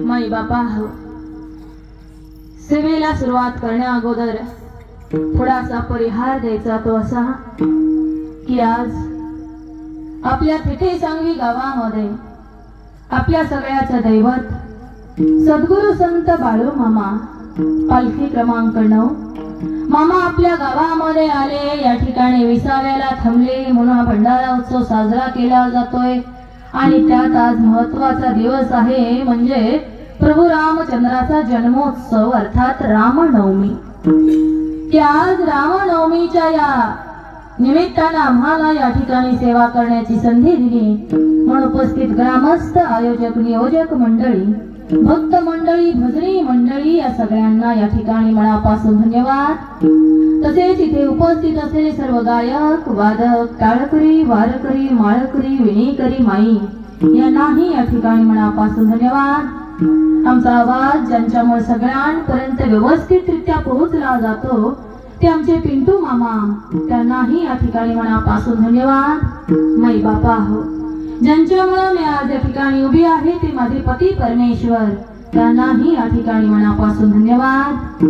माई बापा हो, सेवेला सुरुवात करण्या अगोदर थोडासा परिहार द्यायचा तो असा की आज आपल्या तिथे सांगवी गावामध्ये आपल्या सगळ्याचं दैवत सद्गुरु संत बाळू मामा पालखी क्रमांक 9 मामा आपल्या गावामध्ये आले। या ठिकाणी विसाव्याला थांबले म्हणून हा भंडारा उत्सव साजरा केला जातोय आणि त्यात आज महत्वाचा दिवस आहे म्हणजे प्रभू रामचंद्राचा जन्मोत्सव अर्थात रामनवमी। की आज रामनवमीच्या या निमित्तानं आम्हाला या ठिकाणी सेवा करण्याची संधी दिली म्हणून उपस्थित ग्रामस्थ, आयोजक, नियोजक मंडळी, भक्त मंडळी, भजनी मंडळी या सगळ्यांना या ठिकाणी मनापासून धन्यवाद। तसेच इथे उपस्थित असलेले सर्व गायक, वादक, टाळकरी, वारकरी, माळकरी, विणीकरी माई यांनाही या ठिकाणी मनापासून धन्यवाद। आमचा आवाज ज्यांच्यामुळे सगळ्यांपर्यंत व्यवस्थितरित्या पोहोचला जातो ते आमचे पिंटू मामा, त्यांनाही या ठिकाणी मनापासून धन्यवाद। माई बापा हो, ज्यांच्यामुळे मी आज या ठिकाणी उभी आहे ते माझे पती परमेश्वर, त्यांनाही या ठिकाणी मनापासून धन्यवाद।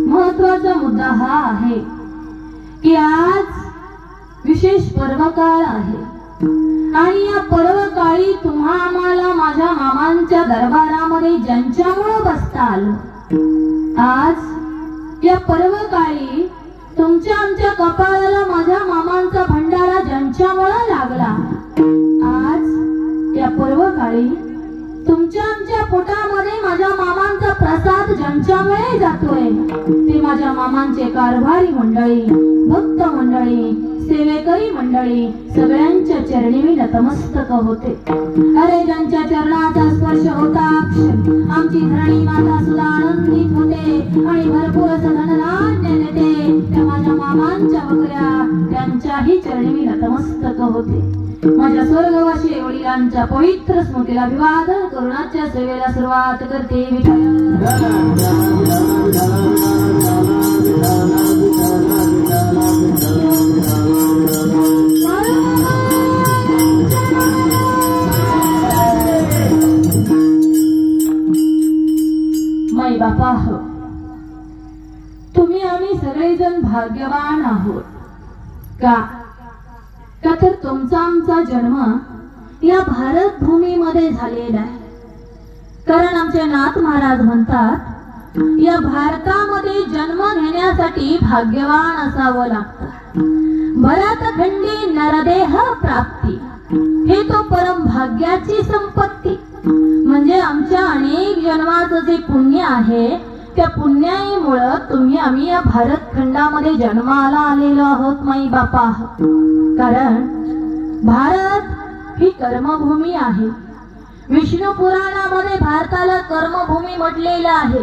महत्वाचा मुद्दा हा आहे की आज विशेष पर्वकाळ आहे आणि या पर्वकाळी तुम्हा आम्हाला माझ्या मामांच्या दरबारामध्ये ज्यांच्यामुळे बसता आलं, आज या पर्वकाळी तुमच्या आमच्या कपाळाला माझ्या मामांचा भंडारा ज्यांच्यामुळे लागला, आज या पर्वकाळी तुमच्या आमच्या पोटामध्ये माझ्या मामांचा प्रसाद ज्यांच्यामुळे जातोय ते माझ्या मामांचे कारभारी मंडळी, भक्त मंडळी, सेवेकरी मंडळी सगळ्यांच्या चरणी मी नतमस्तक होते। अरे ज्यांच्या चरणाचा स्पर्श होता आमची धरणी माता सुद्धा आनंदित होते आणि भरपूर असं धनधान्य देते। त्या माझ्या मामांच्या बकऱ्या त्यांच्याही चरणी मी नतमस्तक होते। माझ्या स्वर्गवासी वडिलांच्या पवित्र स्मृतीला अभिवादन करून आजच्या सेवेला सुरुवात करते। माई बापा हो, तुम्ही आम्ही सगळेजण भाग्यवान आहोत का तर तुमचा आमचा जन्म या भारत भूमीमध्ये झालेला आहे। कारण आमचे नाथ महाराज म्हणतात या भारतामध्ये जन्म घेण्यासाठी भाग्यवान असावं लागतं। भरतखंडी नरदेह प्राप्ती हे तो परम भाग्याची संपत्ती म्हणजे आमच्या अनेक जन्माचं जे पुण्य आहे त्या पुण्याईमुळे तुम्ही आम्ही या भारत खंडामध्ये जन्माला आलेलो आहोत माई बापा। कारण भारत ही कर्मभूमी आहे। विष्णू पुराणामध्ये भारताला कर्मभूमी म्हटलेलं आहे।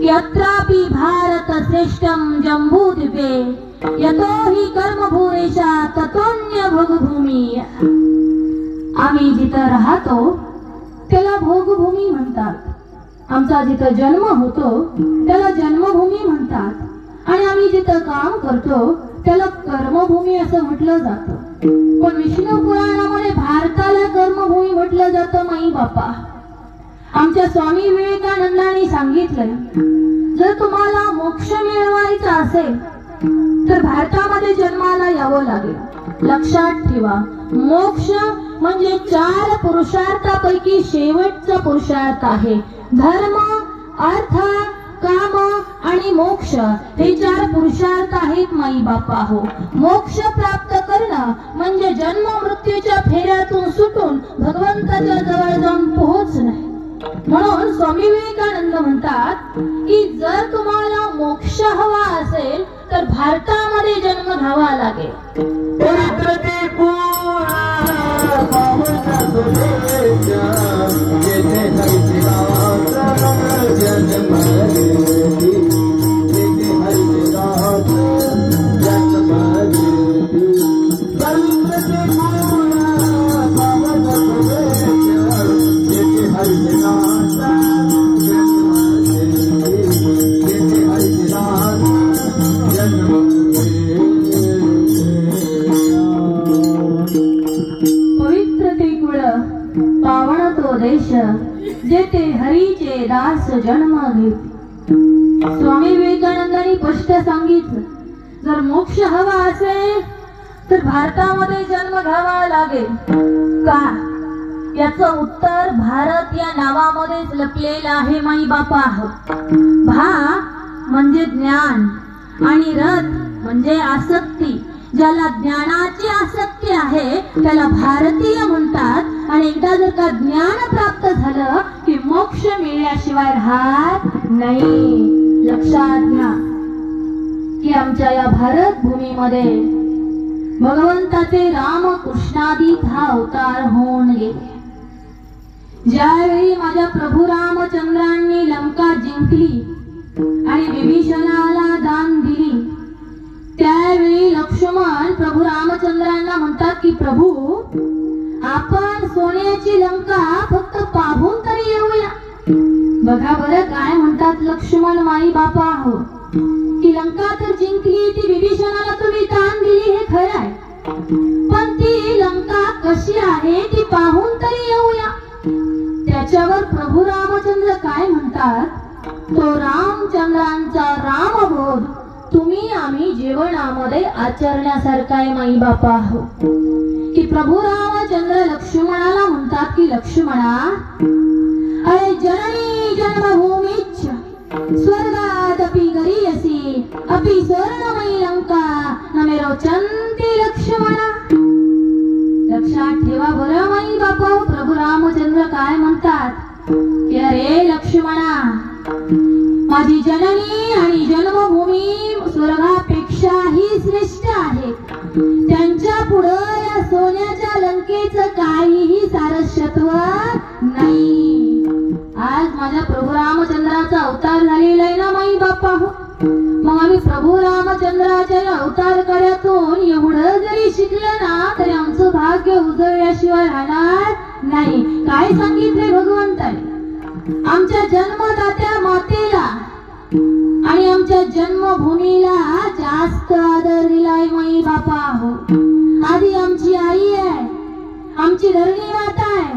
यत्रापि भारत श्रेष्ठम जम्बूद्वीपे यतो हि कर्मभूरेशा ततोन्य भोगभूमी। आम्ही जिथं राहतो त्याला भोगभूमी म्हणतात, आमचा जिथं जन्म होतो त्याला जन्मभूमी म्हणतात आणि आम्ही जिथं काम करतो त्याला कर्मभूमी असं म्हटलं जातं। पण विष्णू पुराणामध्ये भारताला कर्मभूमी म्हटलं जातं माई बापा। आमच्या स्वामी विवेकानंदांनी सांगितलंय जर तुम्हाला मोक्ष मिळवायचा असेल तर भारतामध्ये जन्माला यावं लागेल। लक्षात ठेवा, मोक्ष म्हणजे 4 पुरुषार्थापैकी शेवटचा पुरुषार्थ आहे। धर्म, अर्थ, काम आणि मोक्ष हे 4 पुरुषार्थ आहेत माई बापा हो। मोक्ष प्राप्त करणं म्हणजे जन्म मृत्यूच्या फेऱ्यातून सुटून भगवंताच्या जवळ जाऊन पोहोचणं। म्हणून स्वामी विवेकानंद म्हणतात की जर तुम्हाला मोक्ष हवा असेल तर भारतामध्ये जन्म घ्यावा लागेल। पवित्र ते कुळ पावन तो देश जेथे हरीचे दास जन्म घेते। स्वामी विवेकानंदांनी स्पष्ट सांगितलं, जर मोक्ष हवा असेल तर भारतामध्ये जन्म घ्यावा लागेल का? याचं उत्तर भारत या नावामध्येच लपलेलं आहे माई बापा। भा म्हणजे ज्ञान आणि रथ म्हणजे आसक्ती। ज्याला ज्ञानाची आसक्ती आहे त्याला भारतीय म्हणतात। आणि एकदा जर का ज्ञान प्राप्त झालं की मोक्ष मिळण्याशिवाय राहत नाही। लक्षात घ्या की आमच्या या भारत भूमीमध्ये भगवंताचे रामकृष्णादी हा अवतार होऊन गेले। ज्यावेळी माझ्या प्रभू रामचंद्रांनी लंका जिंकली आणि विभीषणाला दान दिली, त्यावेळी लक्ष्मण प्रभू रामचंद्रांना म्हणतात की प्रभू, आपण सोन्याची लंका फक्त पाहून तरी येऊया। बघा बरं काय म्हणतात लक्ष्मण माई बापा की लंका तर जिंकली, ती विभीषणाला तुम्ही दान दिली हे खरं आहे, पण ती लंका कशी आहे ती पाहून तरी येऊया। त्याच्यावर प्रभू रामचंद्र काय म्हणतात, तो रामचंद्रांचा रामबोध तुम्ही आम्ही जीवनामध्ये आचरण्यासारखा आहे माई बापा की प्रभू रामचंद्र लक्ष्मणाला म्हणतात की लक्ष्मणा, अरे जननी जन्मभूमीच स्वर्गादपि गरीयसी अपि स्वर्णमयी लंका न मे रोचन्ति लक्ष्मणा। लक्षात ठेवा बरं माई बापा, प्रभू रामचंद्र काय म्हणतात की अरे लक्ष्मणा, माझी जननी आणि जन्मभूमी स्वर्गापेक्षाही श्रेष्ठ आहे। त्यांच्या पुढं या सोन्याच्या लंकेचं काहीही सारस्यत्व नाही। आज माझ्या प्रभू रामचंद्राचा अवतार झालेला आहे ना माई बापा। मग आम्ही प्रभू रामचंद्राच्या अवतार कार्यातून एवढं जरी शिकलं ना तरी आमचं भाग्य उजळल्याशिवाय राहणार नाही। काय सांगितले भगवंताने, आमच्या जन्मदात्या मातेला आणि आमच्या जन्मभूमीला जास्त आदर दिलाय माई बापा। आधी आमची आई आहे, आमची धरणी माता आहे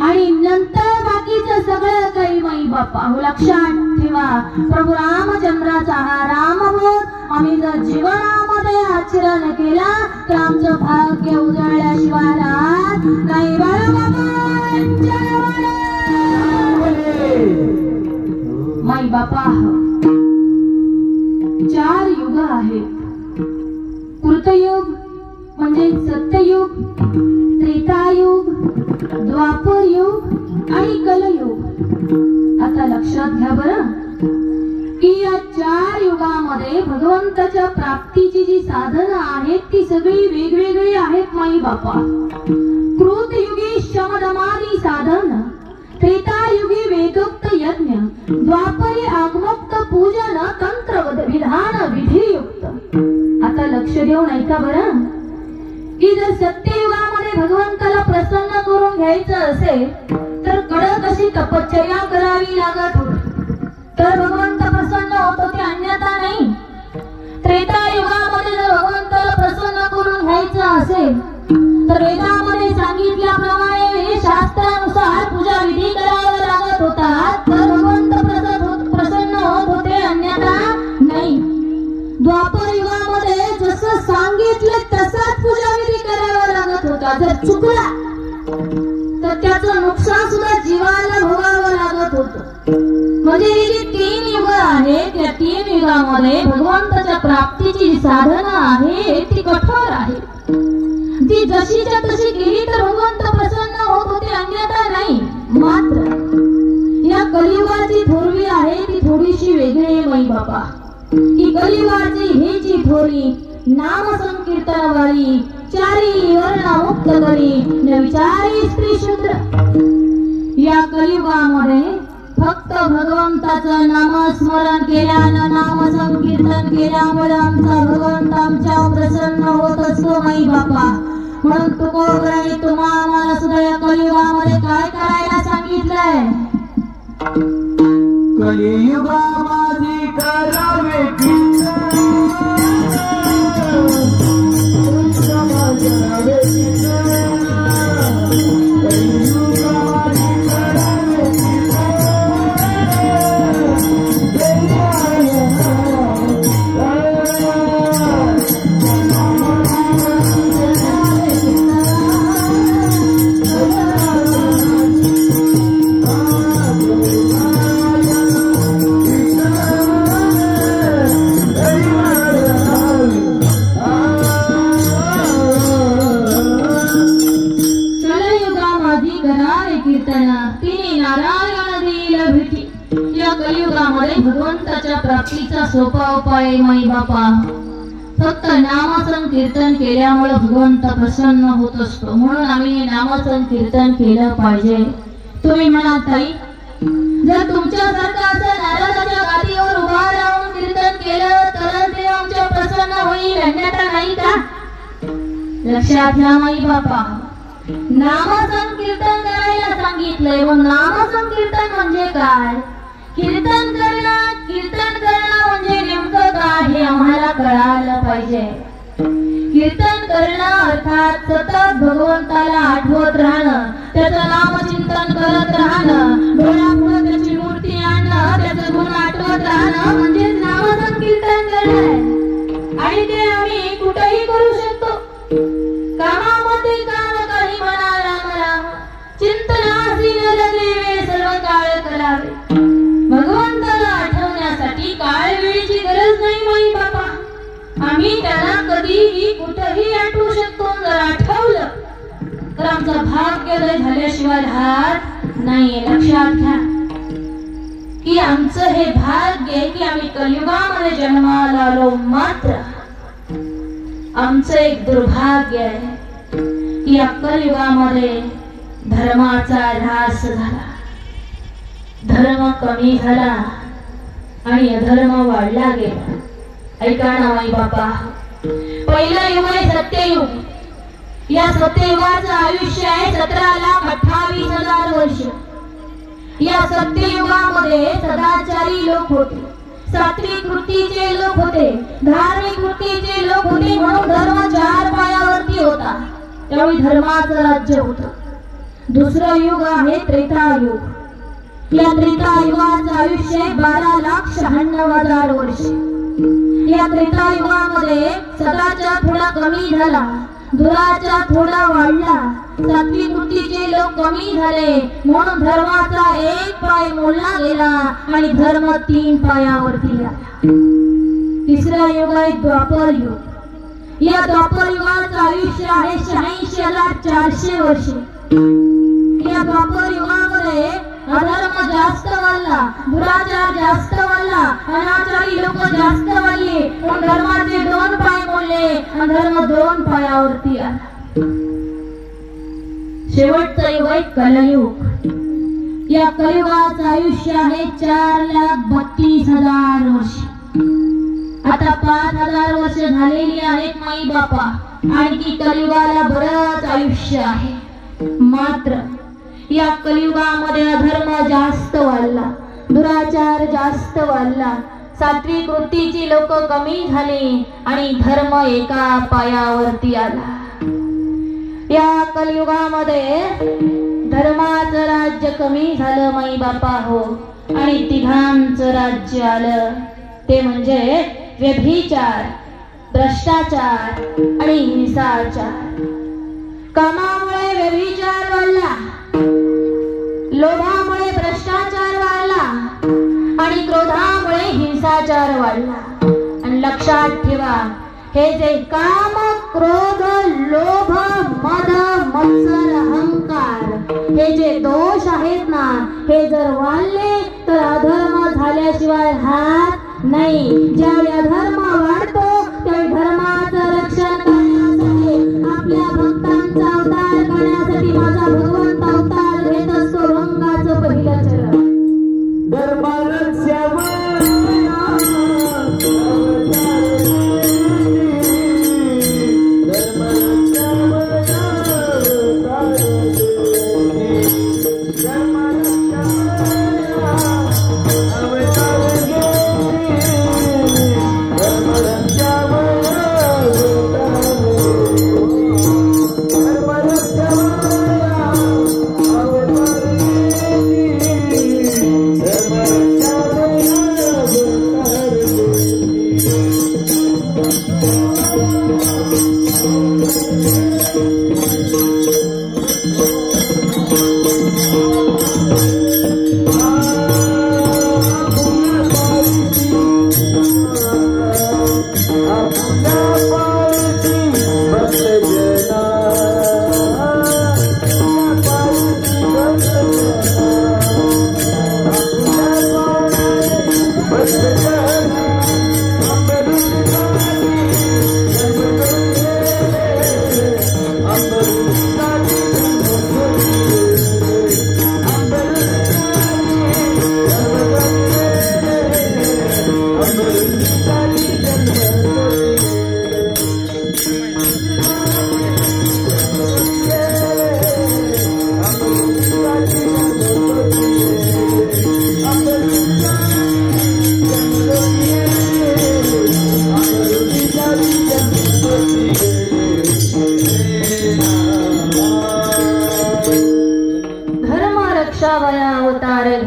आणि नंतर बाकीचं सगळं काही माई बापा। लक्षात ठेवा, प्रभू रामचंद्राचा हा रामबोध आम्ही जर जीवनामध्ये आचरण केला तर आमचं भाग्य उजळल्याशिवाय राहत नाही। माई बापा, 4 युग आहेत। कृतयुग म्हणजे सत्ययुग, त्रेतायुग, द्वापर युग आणि कलयुग। आता लक्षात घ्या बरं की या 4 युगामध्ये भगवंताच्या प्राप्तीची जी साधनं आहेत ती सगळी वेगवेगळी आहेत माई बापा। कृतयुगी शमदमादी साधन, त्रेतायुगी वेदोक्त यज्ञ, द्वापरी आगमोक्त पूजन तंत्र विधान विधियुक्त। आता लक्ष देऊन ऐका बरं की जर सत्ययुगामध्ये भगवंताला प्रसन्न करून घ्यायचं असेल तर कडक अशी तपश्चर्या करावी लागत होती, तर भगवंत प्रसन्न होत होते, अन्यथा नाही। त्रेतायुगामध्ये जर भगवंताला प्रसन्न करून घ्यायचं असेल तर वेदामध्ये सांगितल्याप्रमाणे शास्त्रानुसार पूजा विधी करावा लागत होता, तर भगवंत प्रसन्न होत होते, अन्यथा नाही। द्वापर युगामध्ये जसं सांगितलं तसाच पूजा विधी करावा लागत होता, जर चुकला तर त्याचं नुकसान सुद्धा जीवाला भोगावं लागत होतं। म्हणजे ही जी 3 युग आहेत त्या 3 युगामध्ये भगवंताच्या प्राप्तीची साधना आहे ती कठोर आहे। ती जशीच्या तशी केली तर भगवंत प्रसन्न होत होते, अन्यथा नाही। मात्र या कलियुगाची थोरवी आहे ती थोडीशी वेगळी आहे माई बापा। ही कलियुगाची ही जी थोरी नाम संकीर्तनवारी, चारी वर्ण मुक्त करी न विचारी स्त्री शूद्र। या कलियुगामध्ये फक्त भगवंताचं नामस्मरण केल्यानं, नाम संकीर्तन केल्यामुळे आमचा भगवंत आमच्यावर प्रसन्न होत असतो माई बापा। म्हणून तुकोबराने तुम्हा आम्हाला सुद्धा या कलियुगामध्ये काय करायला सांगितलंय, कलियुगामध्ये करावे कीर्तन, कलियुगामध्ये भगवंताच्या प्राप्तीचा सोपा उपाय आहे माई बापा. फक्त नामसंकीर्तन केल्यामुळे भगवंत प्रसन्न होत असतो, म्हणून आम्ही हे नामसंकीर्तन केलं पाहिजे. तुम्ही म्हणा ताई, जर तुमच्यासारखं असं नारदाच्या गादीवर उभा राहून कीर्तन केलं तर ते आमच्या प्रसन्न होईल, अन्यथा नाही का? लक्षात घ्या माई बापा, नामसंकीर्तन करायला सांगितलंय. व नामसंकीर्तन म्हणजे काय? कीर्तन करणं म्हणजे नेमकं काय हे आम्हाला कळायला पाहिजे. कीर्तन करणं अर्थात सतत भगवंताला आठवत राहणं, त्याचं नामचिंतन करत राहणं, डोळ्यापुढे त्याची मूर्ती आणणं, त्याचं गुण आठवत राहणं म्हणजे नामसंकीर्तन करणं. आणि ते आम्ही कुठेही करू शकतो. कामामध्ये काम काही म्हणा राम राम, चिंतनासी नर देवे सर्व काळ करावे. भगवंताला आठवण्यासाठी काळ वेळेची गरज नाही माई बापा. आम्ही त्याला कधीही कुठेही आठवू शकतो. जर आठवलं तर आमचं भाग्योदय झाल्याशिवाय राहत नाहीये. लक्षात घ्या की आमचं हे भाग्य आहे की आम्ही कलियुगामध्ये जन्माला आलो. मात्र आमचं एक दुर्भाग्य आहे की या कलियुगामध्ये धर्माचा ऱ्हास झाला, धर्म कमी झाला आणि अधर्म वाढला गेला. ऐका ना माई बापा, पहिलं युग आहे सत्ययुग. या सत्ययुगाचं आयुष्य आहे 17,28,000 वर्ष. या सत्ययुगामध्ये सदाचारी लोक होते, सात्विक वृत्तीचे लोक होते, धार्मिक वृत्तीचे लोक होते, म्हणून धर्म 4 पायावरती होता. त्यावेळी धर्माचं राज्य होतं. दुसरं युग आहे त्रेतायुग. या त्रेतायुगाचं आयुष्य 12,96,000 वर्ष. या त्रेतायुगामध्ये सदाचार थोडा कमी झाला, दुराचार थोडा वाढला, सात्विक वृत्तीचे लोक कमी झाले, म्हणून धर्माचा 1 पाय मोडला गेला आणि धर्म 3 पायावरती आला. तिसरा युग आहे द्वापर युग. या द्वापर युगाचं आयुष्य आहे 86,400 वर्ष. या द्वापर युगामध्ये अधर्म जास्त वाढला, दुराचार जास्त वाढला, अनाचारी लोक जास्त वाढले, म्हणून धर्माचे 2 पाय मोडले आणि धर्म 2 पायावरती आला. शेवटचं युग आहे कलयुग. या कलियुगाचं आयुष्य आहे 4,32,000 वर्ष. आता 5,000 वर्ष झालेली आहेत माई बापा, आणखी कलियुगाला बरंच आयुष्य आहे. मात्र या कलियुगामध्ये अधर्म जास्त वाढला, दुराचार जास्त वाढला, सात्विक वृत्तीची लोक कमी झाली आणि धर्म 1 पायावरती आला. या कलियुगामध्ये धर्माचं राज्य कमी झालं माई बापा हो, आणि तिघांचं राज्य आलं. ते म्हणजे व्यभिचार, भ्रष्टाचार आणि हिंसाचार. कामामुळे व्यभिचार वाढला, लोभामुळे भ्रष्टाचार वाढला आणि क्रोधामुळे हिंसाचार वाढला. आणि लक्षात ठेवा, हे जे काम, क्रोध, लोभ, मद, मत्सर, अहंकार हे जे दोष आहेत ना, हे जर वाढले तर अधर्म झाल्याशिवाय राहत नाही. ज्यावेळी अधर्म वाढतो त्यावेळी धर्माचं रक्षण करण्यासाठी, आपल्या भक्तांचा अवतार करण्यासाठी माझा भगवंत अवतार घेत असतो. रंगाचं पहिलं चरण धर्म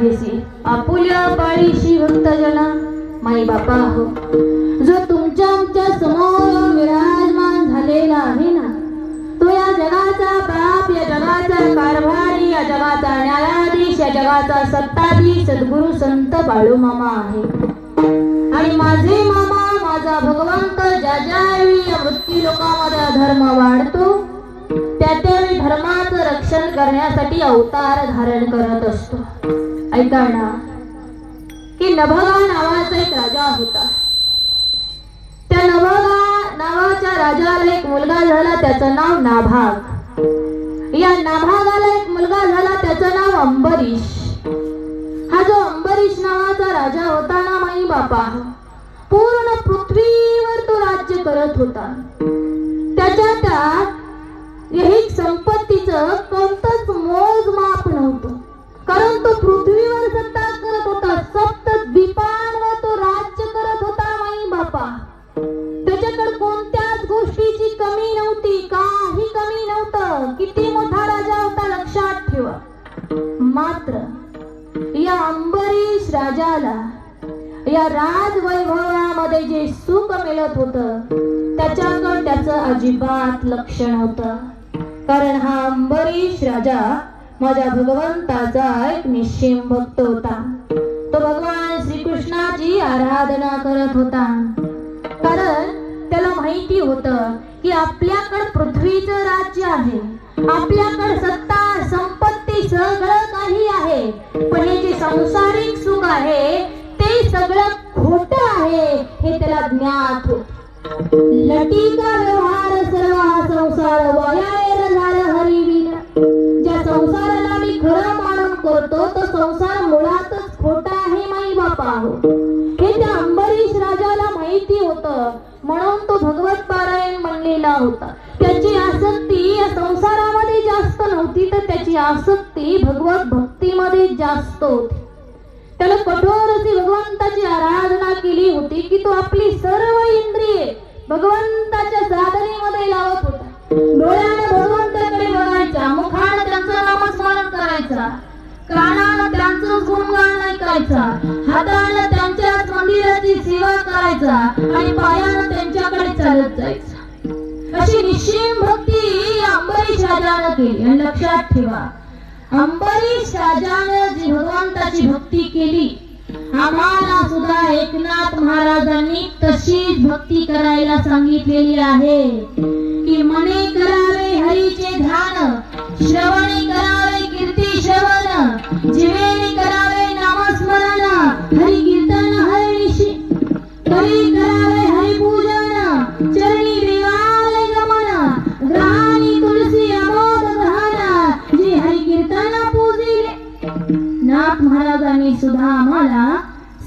आहेसी आपुल्या पाळीशी भक्तजना माई बापा हो, जो तुमच्या आमच्या समोर विराजमान झालेला आहे ना, तो या जगाचा बाप, या जगाचा कारभारी, या जगाचा न्यायाधीश, या जगाचा सत्ताधीश सद्गुरु संत बाळूमामा आहे. आणि माझे मामा, माझा भगवंत ज्या ज्यावेळी या मृत्यू लोकामध्ये धर्म वाढतो त्या त्यावेळी धर्माचं रक्षण करण्यासाठी अवतार धारण करत असतो. ऐका ना की नभगा नावाचा एक राजा होता. त्या नभगा नावाच्या राजाला एक मुलगा झाला, त्याचं नाव नाभाग. या नाभागाला एक मुलगा झाला, त्याचं नाव अंबरीश. हा जो अंबरीश नावाचा राजा होता ना माई बापा, पूर्ण पृथ्वीवर तो राज्य करत होता. त्याच्या त्या ऐहिक संपत्तीचं कोणतंच मोजमाप नव्हतं, कारण तो पृथ्वीवर सत्ता करत होता. सप्त द्वीपांवर तो राज्य करत होता माई बापा. त्याच्याकडे कोणत्याच गोष्टीची कमी नव्हती, काही कमी नव्हतं. किती मोठा राजा होता लक्षात ठेवा. मात्र या अंबरीश राजाला या राजवैभवामध्ये जे सुख मिळत होतं त्याच्याकडे त्याचं अजिबात लक्ष नव्हतं. कारण हा अंबरीश राजा माझ्या भगवंताचा एक निश्चिम भक्त होता. तो भगवान श्रीकृष्णाची आराधना करत होता. कारण त्याला माहिती होतं की आपल्याकडे पृथ्वीचं राज्य आहे, आपल्याकडे सत्ता संपत्ती सगळं काही आहे, पण हे जे सांसारिक सुख आहे ते सगळं खोटं आहे हे त्याला ज्ञात होतं. लटिका व्यवहार सर्व हा संसार वयार झाला हरिविन. ज्या संसाराला मी खरं मानून करतो तो संसार मुळातच खोटा आहे माई बापा हो, हे त्या अंबरीश राजाला माहिती होतं. म्हणून तो भगवत पारायण म्हणलेला होता. त्याची आसक्ती या संसारामध्ये जास्त नव्हती, तर त्याची आसक्ती भगवत भक्तीमध्ये जास्त होती. त्याला कठोर अशी भगवंताची आराधना केली होती की तो आपली सर्व इंद्रिये भगवंताच्या साधनेमध्ये लावत होता. डोळ्याने भगवंताकडे बघायचा, मुखाने त्यांचं नामस्मरण करायचा, कानाने त्यांचं गुणगान ऐकायचा, हाताने त्यांच्याच मंदिराची सेवा करायचा आणि पायाने त्यांच्याकडे चालत जायचा. अशी निश्चिम भक्ती अंबरीश राजाने केली. आणि लक्षात ठेवा, अंबरीश राजाने जी भगवंताची भक्ती केली, आम्हाला सुद्धा एकनाथ महाराजांनी तशीच भक्ती करायला सांगितलेली आहे की मने करावे हरीचे ध्यान, श्रवणे करावे कीर्ती श्रवण, जीवेने करावे नामस्मरण, हरि कीर्तन हरिनिशी करी करावे हरिपूजन, चरणी देवालय गमन, ग्रहाणी तुलसी अमोद ग्रहण, जे हरि कीर्तन पूजिले. नाथ महाराजांनी सुद्धा आम्हाला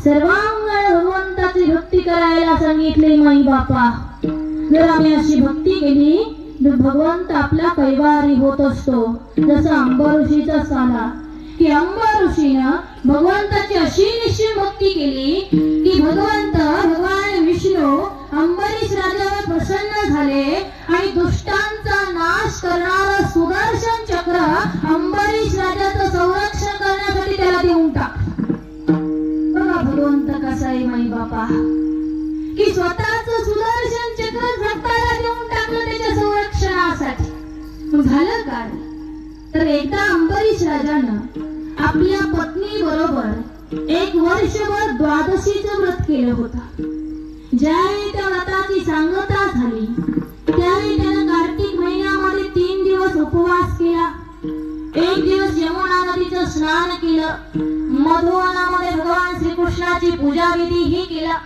सर्वांगण भगवंताची भक्ती करायला सांगितले माई बापा. जर आम्ही अशी भक्ती केली तर भगवंत आपला कैवारी होत असतो. जसं अंबऋषीचा साला की अंबऋषीनं भगवंताची अशी निश्चिम भक्ती केली की भगवान विष्णू अंबरीश राजावर प्रसन्न झाले आणि दुष्टांचा नाश करणारं सुदर्शन चक्र अंबरीश राजाचं संरक्षण करण्यासाठी त्याला देऊन टाकलं. बघा भगवंत कसा आहे माई बापा, की स्वतःच सुदर्शन चक्र भक्ताला देऊन टाकलं त्याच्या संरक्षणासाठी. झालं काय तर एकदा अंबरीश राजानं आपल्या पत्नी बरोबर 1 वर्षभर द्वादशीचं व्रत केलं होतं. ज्यावेळी त्या व्रताची सांगता झाली त्यावेळी त्यानं कार्तिक महिन्यामध्ये 3 दिवस उपवास केला. 1 दिवस यमुना नदीचं स्नान केलं. मधुवनामध्ये भगवान श्रीकृष्णाची पूजा विधी ही केला.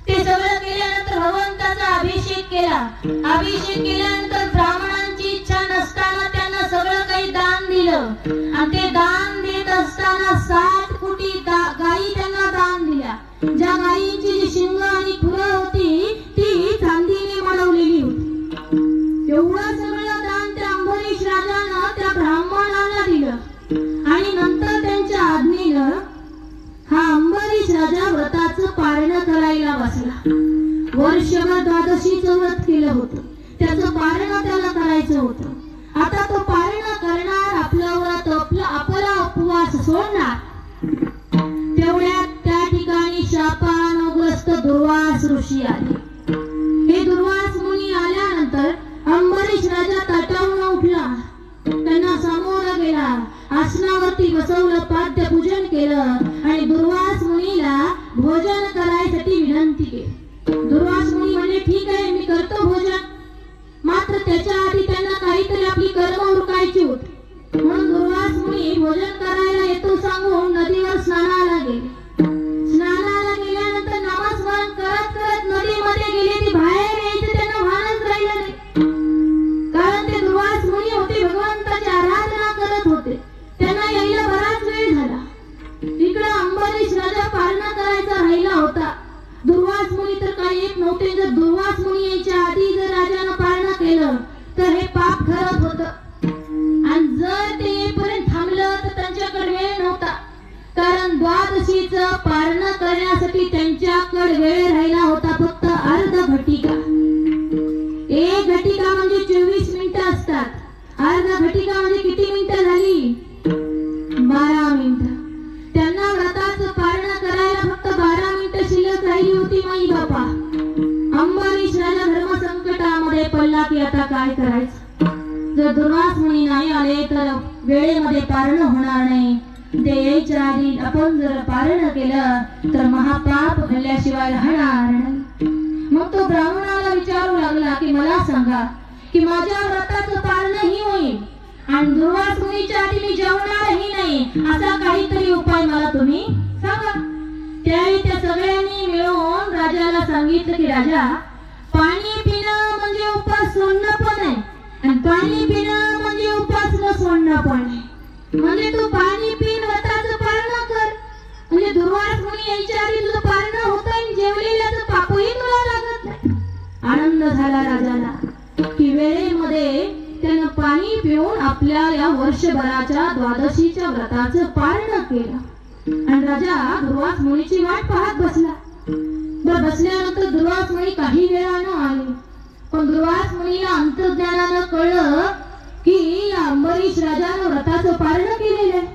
ते सगळं केल्यानंतर भगवंताचा अभिषेक केला. अभिषेक केल्यानंतर ब्राह्मणांची इच्छा नसताना त्यांना सगळं काही दान दिलं आणि ते दान देत असताना 7 कोटी गायी त्यांना दान दिल्या. ज्या गायींची जी शिंग आणि खुरं होती ती चांदीने बनवलेली होती. एवढं सगळं दान त्या अंबरीश राजानं त्या ब्राह्मणाला दिलं आणि नंतर त्यांच्या आज्ञेनं हा अंबरीश राजा व्रताचं पारण करायला बसला. वर्षभर द्वादशीचं व्रत केलं होतं, त्याचं पारण त्याला करायचं होतं. आता तो पारण करणार, आपलं व्रत आपला उपवास सोडणार ऋषी आले. हे दुर्वास मुनी आल्यानंतर अंबरीश राजा ताटावून उठला, त्यांना समोर गेला, आसनावरती बसवलं, पाद्य पूजन केलं आणि दुर्वास मुनीला भोजन करायसाठी विनंती केली. दुर्वास मुनी म्हणले ठीक आहे, मी करतो भोजन. मात्र त्याच्या आधी त्यांना काहीतरी आपली कर्म उरकायची होती. म्हणून दुर्वास मुनी भोजन करायला येतो सांगून नदीवर स्नानाला गेले. स्नानाला गेल्यानंतर नामस्मरण करत करत नदीमध्ये गेले. ती बाहेर यायचं त्यांना भानच राहिलं नाही, कारण ते दुर्वास मुनी होते, भगवंताची आराधना करत होते. त्यांना यायला बराच वेळ झाला. इकडे अंबरीश राजा पारणा करायचा राहिला होता. दुर्वास मुनी तर काही येत नव्हते. जर दुर्वास मुनी यायच्या आधी जर राजानं पारणा केलं तर हे पाप ठरत होतं, आणि जर ते येईपर्यंत थांबलं तर त्यांच्याकडे वेळ नव्हता, कारण द्वादशीचं पारणा करण्यासाठी त्यांच्याकडे वेळ राहिला होता फक्त अर्ध घटिका. एक घटिका म्हणजे 24 मिनिटं असतात. अर्ध घटिका म्हणजे किती मिनिटं झाली? 12 मिनिटं. त्यांना व्रताचं पारणा करायला फक्त 12 मिनिटं शिल्लक राहिली होती. माई बापा, अंबरीश राजा धर्म संकटामध्ये पडला की आता काय करायचं? जर दुर्वास मुनी नाही आले तर वेळेमध्ये पारण होणार नाही. ते यायच्या आधी आपण जर पारण केलं तर महापाप घडल्याशिवाय राहणार नाही. मग तो ब्राह्मणाला विचारू लागला की मला सांगा की माझ्या व्रताचं पारणही होईल आणि दुर्वास मुनीच्या आधी मी जेवणारही नाही, असा काहीतरी उपाय मला तुम्ही सांगा. त्यावेळी त्या सगळ्यांनी मिळून राजाला सांगितलं की राजा, पाणी पिणं म्हणजे उपास सोडणं पण आहे आणि पाणी पिणं म्हणजे उपास न सोडणं पण आहे. म्हणजे तू पाणी पिन व्रताचं पारण कर, म्हणजे दुर्वास मुनी यायच्या आधी तुझं पारण होतं आणि जेवलेल्याचं पापही तुला लागत नाही. आनंद झाला राजाला की वेळेमध्ये त्यानं पाणी पिऊन आपल्या या वर्षभराच्या द्वादशीच्या व्रताचं पारण केलं. आणि राजा दुर्वास मुनीची वाट पाहत बसला. बसल्यानंतर दुर्वास मुनी काही वेळानं आले, पण दुर्वास मुनीला अंतर्ज्ञानानं कळलं की या अंबरीश राजानं व्रताचं पारण केलेलं आहे.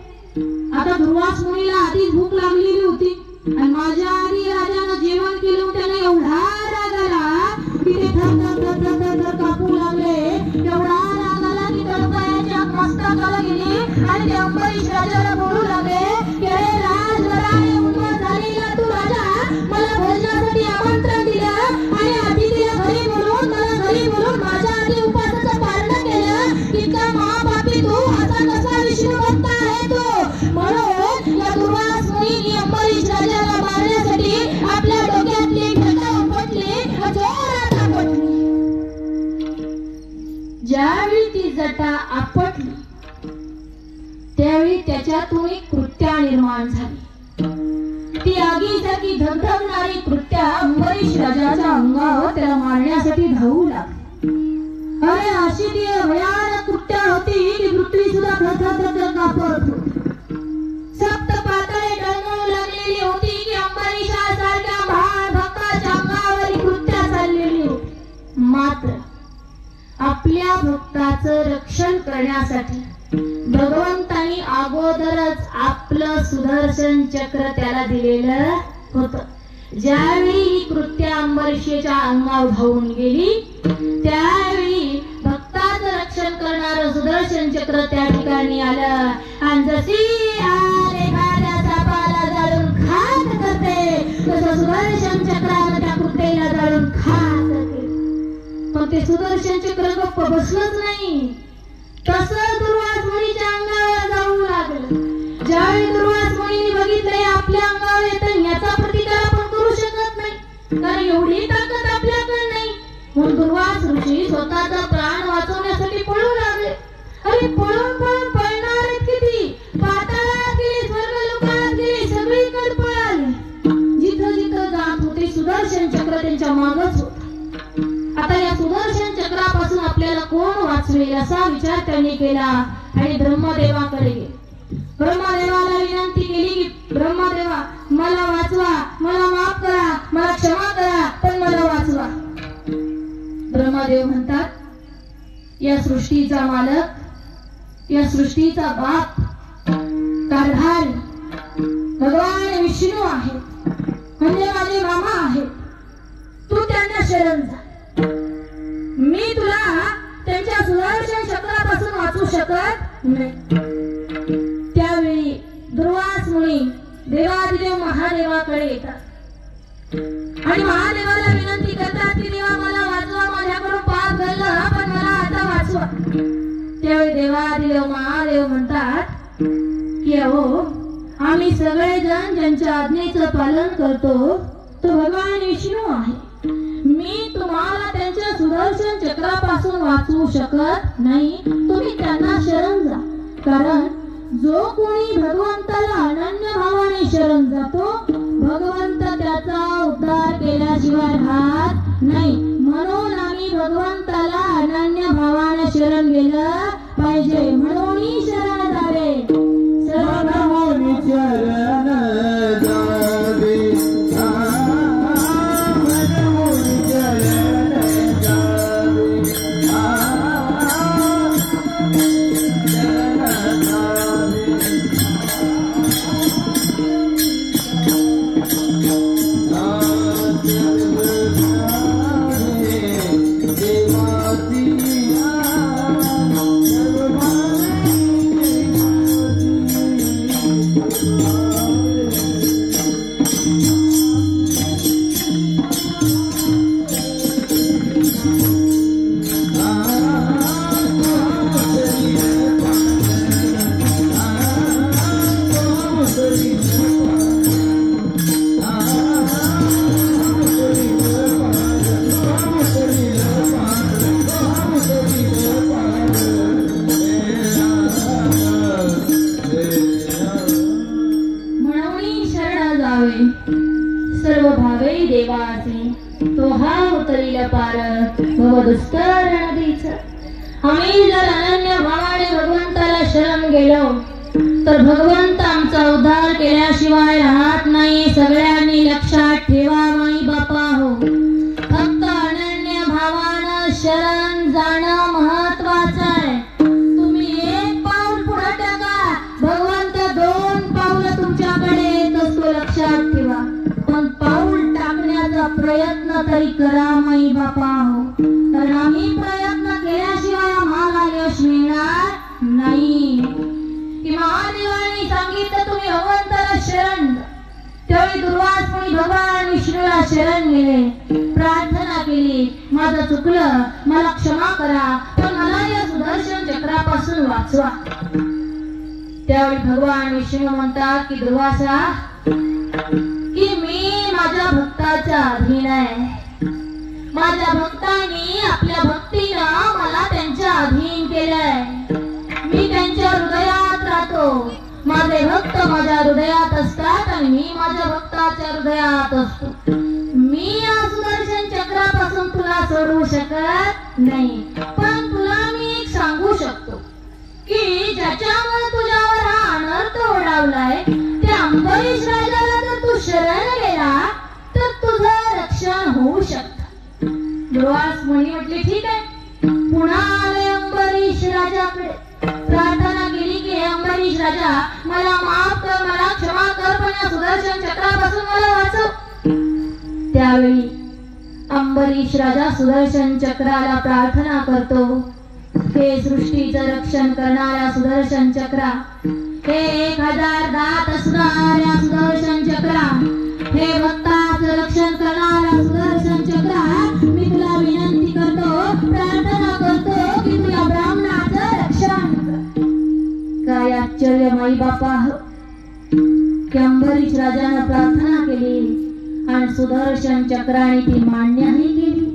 आता दुर्वास मुनीला आधीच भूक लागलेली होती आणि माझ्या आधी राजानं जेवण केलं. त्याने एवढा राग आला की ते थर कापू लागले. एवढा राग आला की तळपायाच्या मस्तकाला गेले आणि ते अंबरीश राजाला बोलू लागले की अरे राजघराणे उन्मत्त झालेला तू राजा, मला भोजनासाठी आमंत्रण दिलं आणि अतिथीला घरी बोलवून मला घरी बोलवून माझ्या आधी उपासाचं पारण केलं. इतका महापापी तू, असा कसा विष्णू भक्त आहे तू? म्हणून या दुर्वास मुनीने अंबरीश राजाला मारण्यासाठी आपल्या डोक्यातली जटा उपटली, जोरात आपटली. ज्यावेळी ती जटा आपटली त्यावेळी त्याच्यातून एक कृत्या निर्माण झाली. ती आगीसारखी धगधगणारी कृत्या अंबरीश राजाच्या अंगावर त्याला मारण्यासाठी धावू लागली. अरे अशी ती भयानक कृत्या होती की पृथ्वी सुद्धा थरथर कापत होती. सप्त पातळे डळमळू लागलेली होती की अंबरीशासारख्या महान भक्ताच्या अंगावर कृत्या चाललेली होती. मात्र आपल्या भक्ताचं रक्षण करण्यासाठी भगवंतानी अगोदरच आपलं सुदर्शन चक्र त्याला दिलेलं होतं. ज्यावेळी ही कृत्या अंबरीशेच्या अंगावर धावून गेली त्यावेळी भक्ताचं रक्षण करणारं सुदर्शन चक्र त्या ठिकाणी आलं आणि जशी आग एखाद्या सापाला जाळून खाक करते तसं सुदर्शन चक्रानं त्या कृत्येला जाळून खाक करते. पण ते सुदर्शन चक्र गप्प बसलंच नाही, तसं दुर्वास मुनीच्या अंगावर जाऊ लागलं. ज्यावेळी दुर्वास मुनीने बघितलं आपल्या अंगावर येतं, याचा प्रतिकार आपण करू शकत नाही, कारण एवढी ताकद आपल्याकडे नाही. म्हणून दुर्वास ऋषी स्वतःचा प्राण वाचवण्यासाठी पळू लागले. अरे पळून पळून पळणार किती, पाताळात गेले, स्वर्गलोकात गेले, सगळीकडे पळाले. जिथं जिथं जात होते सुदर्शन चक्र त्यांच्या मागच होतं. आता या सुदर्शन चक्रापासून आपल्याला कोण वाचवेल असा विचार त्यांनी केला आणि ब्रह्मदेवाकडे गेले. ब्रह्मदेवाला विनंती केली की ब्रह्मदेवा मला वाचवा, मला माफ करा, मला क्षमा करा, पण मला वाचवा. ब्रह्मदेव म्हणतात, या सृष्टीचा मालक, या सृष्टीचा बाप, कारभार भगवान विष्णू आहे, म्हणजे माझे मामा आहे. त्यांना शरण जा. मी तुला त्यांच्या सुदर्शन चक्रापासून वाचू शकत नाही. त्यावेळी दुर्वास मुनी देवादिदेव महादेवाकडे येतात आणि महादेवाला विनंती करतात की देवा मला वाचवा, माझ्याकडून पाप घडलं पण मला आता वाचवा. त्यावेळी देवादिदेव महादेव म्हणतात की अहो आम्ही सगळेजण ज्यांच्या आज्ञेचं पालन करतो तो भगवान विष्णू आहे. मी तुम्हाला त्यांच्या सुदर्शन चक्रापासून वाचवू शकत नाही. तुम्ही त्यांना शरण जा. कारण जो कोणी भगवंताला अनन्य भावाने शरण जातो भगवंत त्याचा उद्धार केल्याशिवाय राहत नाही. म्हणून आम्ही भगवंताला अनन्य भावाने शरण गेलं पाहिजे. म्हणून शरण जावे. शरण जावे. सर्व भावे देवाचे तो हा उतरिल पार भवदुस्तर नदीच. आम्ही जर अनन्य भावाने भगवंताला शरण गेलो तर भगवंत आमचा उद्धार केल्याशिवाय राहत नाही. सगळ्यांनी लक्षात ठेवा माई बापा हो. फक्त अनन्य भावानं शरण जाणं महत्वाचं आहे. तुम्ही एक पाऊल पुढे टाका भगवंत दोन पावलं तुमच्याकडे येत असतो. लक्षात ठेवा. पण पाऊल टाकण्याचा प्रयत्न तरी करा माई बापा हो. तर आम्ही प्रयत्न केल्याशिवाय आम्हाला यश मिळणार नाही. की महादेवाने सांगितलं तुम्ही भगवंताला शरण. त्यावेळी दुर्वास मुनी भगवान विष्णूला शरण गेले. प्रार्थना केली माझं चुकलं मला क्षमा करा पण मला या सुदर्शन चक्रापासून वाचवा. त्यावेळी भगवान विष्णू म्हणतात की दुर्वासा की मी माझ्या भक्ताचा अधीन आहे. माझ्या भक्तांनी आपल्या भक्तीनं मला त्यांच्या अधीन केलंय. मी त्यांच्या हृदयात राहतो. माझे भक्त माझ्या हृदयात असतात आणि मी माझ्या भक्ताच्या हृदयात असतो. मी या सुदर्शन चक्रापासून तुला सोडवू शकत नाही. पण तुला मी एक सांगू शकतो की ज्याच्यामुळे तुझ्यावर हा अनर्थ ओढावलाय त्या अंबरीश राजाला जर तू शरण गेला तर तुझं रक्षण होऊ शकतं. दुर्वास मुनी म्हटले ठीक आहे. पुन्हा आले अंबरीश राजाकडे. प्रार्थना केली की हे अंबरीश राजा मला माफ कर मला क्षमा कर पण या सुदर्शन चक्रापासून मला वाचव. त्यावेळी अंबरीश राजा सुदर्शन चक्राला प्रार्थना करतो. हे सृष्टीचं रक्षण करणाऱ्या सुदर्शन चक्रा, हे 1000 दात असणाऱ्या सुदर्शन चक्रा, हे भक्ताचं रक्षण करणाऱ्या सुदर्शन चक्रा, मी तुला विनंती करतो प्रार्थना करतो की तुला ब्राह्मणाचं रक्षण कर. काय आश्चर्य माई बापा. अंबरीश राजानं प्रार्थना केली आणि सुदर्शन चक्राने ती मान्यही केली.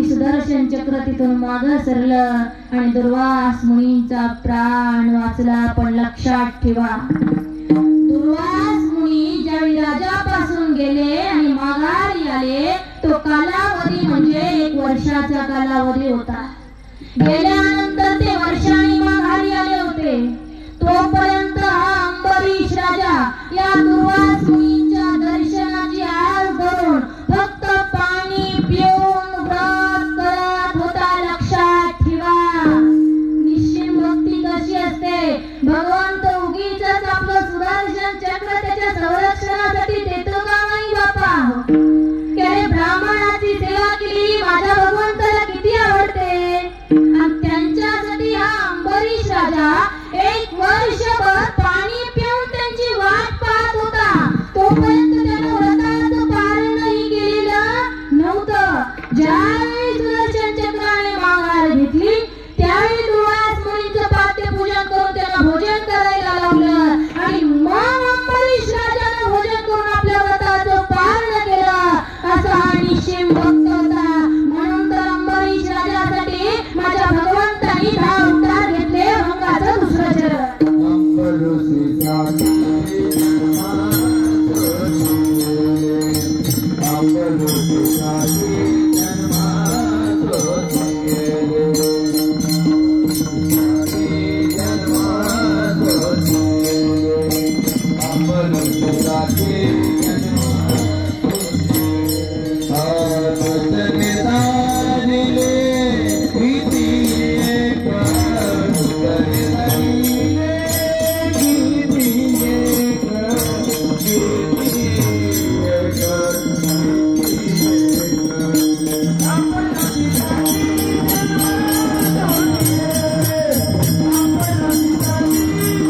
सुदर्शन चक्र तिथून मागं सरलं आणि दुर्वास मुनींचा प्राण वाचला. पण लक्षात ठेवा दुर्वास मुनी ज्यावेळी राजापासून गेले आणि माघारी आले तो कालावधी म्हणजे 1 वर्षाचा कालावधी होता. गेल्यानंतर ते वर्षांनी माघारी आले होते. तोपर्यंत हा अंबरीश राजा या दुर्वास मुनींच्या दर्शनाची आस धरून फक्त पाणी पिऊन व्रत करत होता. लक्षात ठेवा निश्चित भक्ती कशी असते. भगवान